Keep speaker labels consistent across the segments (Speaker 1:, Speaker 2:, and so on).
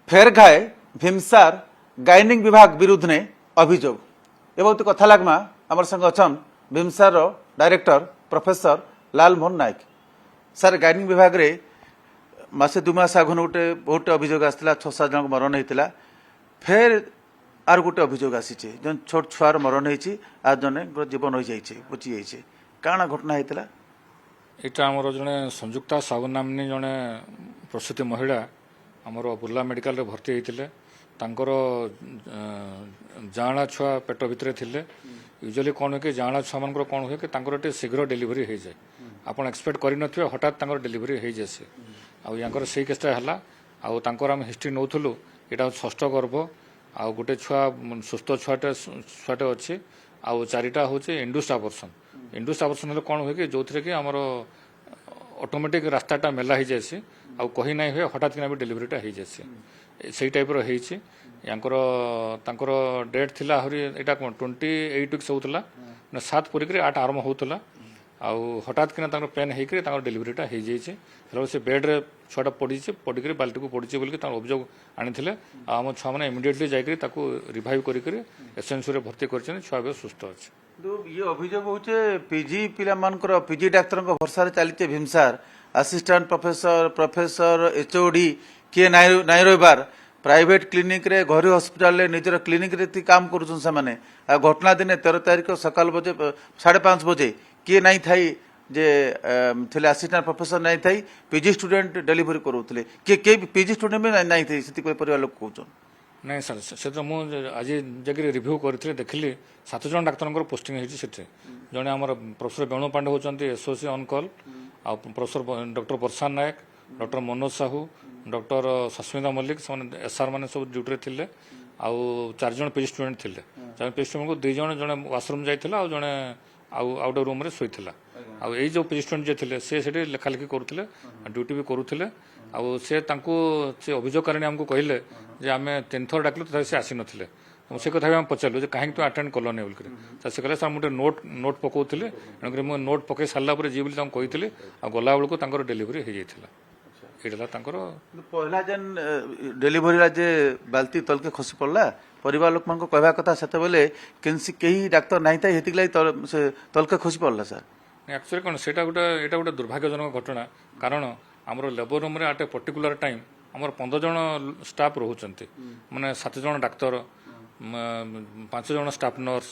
Speaker 1: फेरघाए भीमसार गाइनिंग विभाग विरुद्ध ने अभियोग एवं कथा लगमा आमर संग अच्छन भीमसार डायरेक्टर प्रोफेसर लालमोहन नायक सर गाइनिंग विभाग रे मासे दु मास आगन गोटे बहुत अभियोग आसला 6-7 जन मरण होता फेर आर गोटे अभियोग आसी जन छोट छुआर मरण होती आ जन जीवन हो जाइए बची जाइए काଣା घटना होता
Speaker 2: এটা আমার জনে সংযুক্তা সাহু নামনি জনে প্রসূতি মহিলা আমার বুর্লা মেডিকাল ভর্তি হয়েছিল তাঁর জাঁলা ছুয়া পেট ভিতরে ଥିଲେ यूजुअली कौन हुए कि जाँला छुआ मान कौन हुए कि टे शीघ्र डेलीवरी हो जाए आप एक्सपेक्ट कर हठात डेलीवरी हो जाए आर से केसटा है आम हिस्ट्री नौलु यहाँ 6ठ गर्भ आउ गोटे छुआ सुस्थ छुआटे छुआटे अच्छे आउ 4टा हूँ इंडुस्ड आबर्सन कौन हुए कि जो थे कि आमर ऑटोमेटिक रास्ताटा मेला हो जाए आउ कही ना हुए हठात कि डेलीवरीटा हो जाए से टाइप रर डेट थी आहरी यहाँ कौन 28 वीक्स होता 7 पूरिक 8 आरंभ होता आउ हठात कि पेन होकर डेलीवरीटा हो जाए से बेड्रे छुआटा पड़ी पड़ी बाल्टी को पड़ी बोल अभियोग आनी आम छुआ मैंने इमिडिएटली जाकर रिवाइव कर एसएनसीओ भर्ती कर छुआ भी सुस्थ अच्छे
Speaker 1: ये अभियोग हूँ पीजी पिला पीजी डाक्तर भरसा चलती भीमसार असिस्टेंट प्रोफेसर एचओडी किए नाई रहीबार प्राइवेट क्लिनिक रे घरोई हॉस्पिटल निजर क्लिनिक रे काम करुछन से माने घटना दिन 13 तारीख सकाल बजे 5:30 बजे किए नहीं थाई जे थे असिस्टेंट प्रोफेसर नहीं थाई पीजी स्टूडेंट डिलीवरी करूले किए पीजी स्टूडेंट भी नहीं थी से परिवार लोग कहते
Speaker 2: नहीं सर से तो मुझे आज जगह रिव्यू करी देखिली 7 जन डाक्तर पोस्टिंग होती जड़े आम प्रोफेसर वेणु पांडे होती एसओसी ऑन कॉल आ professor doctor Prashant Nayak doctor Manoj Sahu doctor Sasmita Mallick से एसआर मैंने सब ड्यूटी थे आउ 4 जन पीजी स्टूडेंट थे 4 पीजी स्टूडेंट को 2 जन जड़े वाशरूम जाइए आउ जड़े आउट रूम रे शोला आउ यही जो पीजी स्टूडेंट जे थे से लेखालेखि करुले ड्यूटी भी करुले आउ से अभियोगकारिणी आमको कहले जे आम 3 थर डाकलु तथा से आसी नथिले से कथा भी आम पचारू कहीं तो अटेंड कलनि बोल से कहले सर मुझे नोट पकाउले तेणुक मुझे नोट पकई सारा जी बोली कही आ गला बेलू डेलीवरी हो जाता
Speaker 1: पहला जेन डेलीवरी जे बाल्टी तलके खसी पड़ला परिवार लोक मान कहवा कथा से कहीं डाक्तर नहीं था हेतिक लगी तलके खसी पड़ला सर
Speaker 2: एक्चुअली कौन से गोटे दुर्भाग्यजनक घटना कारण आमर labour room at a particular time आमर 15 जन स्टाफ रोचते माने 7 जन डाक्तर 5 जन स्टाफ नर्स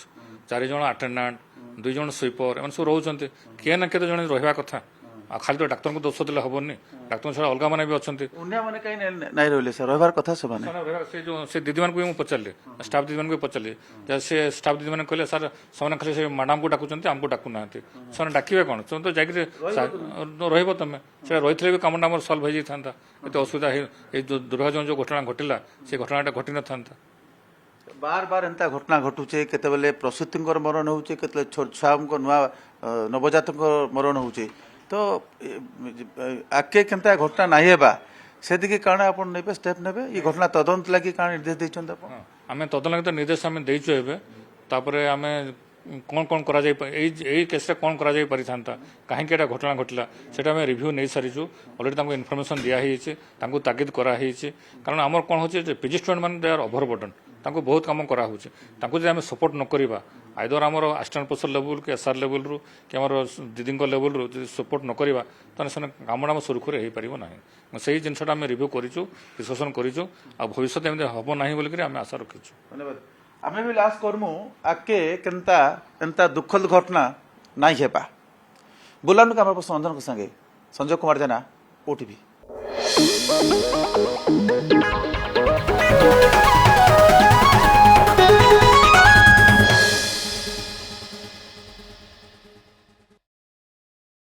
Speaker 2: 4 जन अटेंडेंट 2 जन स्वीपर एम सब रोचते किए ना किए जन रहा कथा खाली तो डाक्तर को दोष देले हेनी डाक्तर छड़ा अलग मैंने भी अच्छा
Speaker 1: नहीं रही सर रही कथा से
Speaker 2: जो से दीदी मान को पचारे स्टाफ दीदी मान को पचारे से स्टाफ दीदी मैंने कहले सर से खाली से मैडम को डाकुं आमको डाकू ना से डाकवे कौन तुम तो जाकर रही से रही भी कमटा आम सल्व हो जाता ये असुविधा जो दुर्भाग्य जो घटना घटला से घटनाटा घटी न था
Speaker 1: बार बार एंता घटना घटुचे केते प्रसूति मरण होचे केते छुआ नुआ नवजात मरण होचे तो आगे केनता घटना नहीं है से दिखे कारण आप स्टेप ने ये घटना तदंत लगी कारण निर्देश देते
Speaker 2: आम तदन लगे तो निर्देश आम देचु एवं आम कौन कौन करा केस कौन करा कहीं घटना घटला से रिव्यू नहीं सारीचु अलरेडी इनफर्मेशन दिखाई ताकीद कराई कारण आमर कौन हो पीजी स्टूडेंट मैंने दे आर ओवरबर्डन बहुत कम कराऊँ जब आम सपोर्ट न करवा आइदर आमर असिस्टेंट प्रोफेसर लेवल कि एसआर लेवल रु कि आम दीदी लेवल रु सपोर्ट न करवा तो कामटा आम सुरखुर हो पार ना से जिनसा आम रिव्यू करूँ डिस्कसन करूँ भविष्य एमती हम ना बोलिक आम आशा रखीचु
Speaker 1: धन्यवाद आम भी लास्ट करमु आगे केनता एंता दुखद घटना नहीं हेबा बुलानु का संजन को संगे संजय कुमार जेना ओटीवी।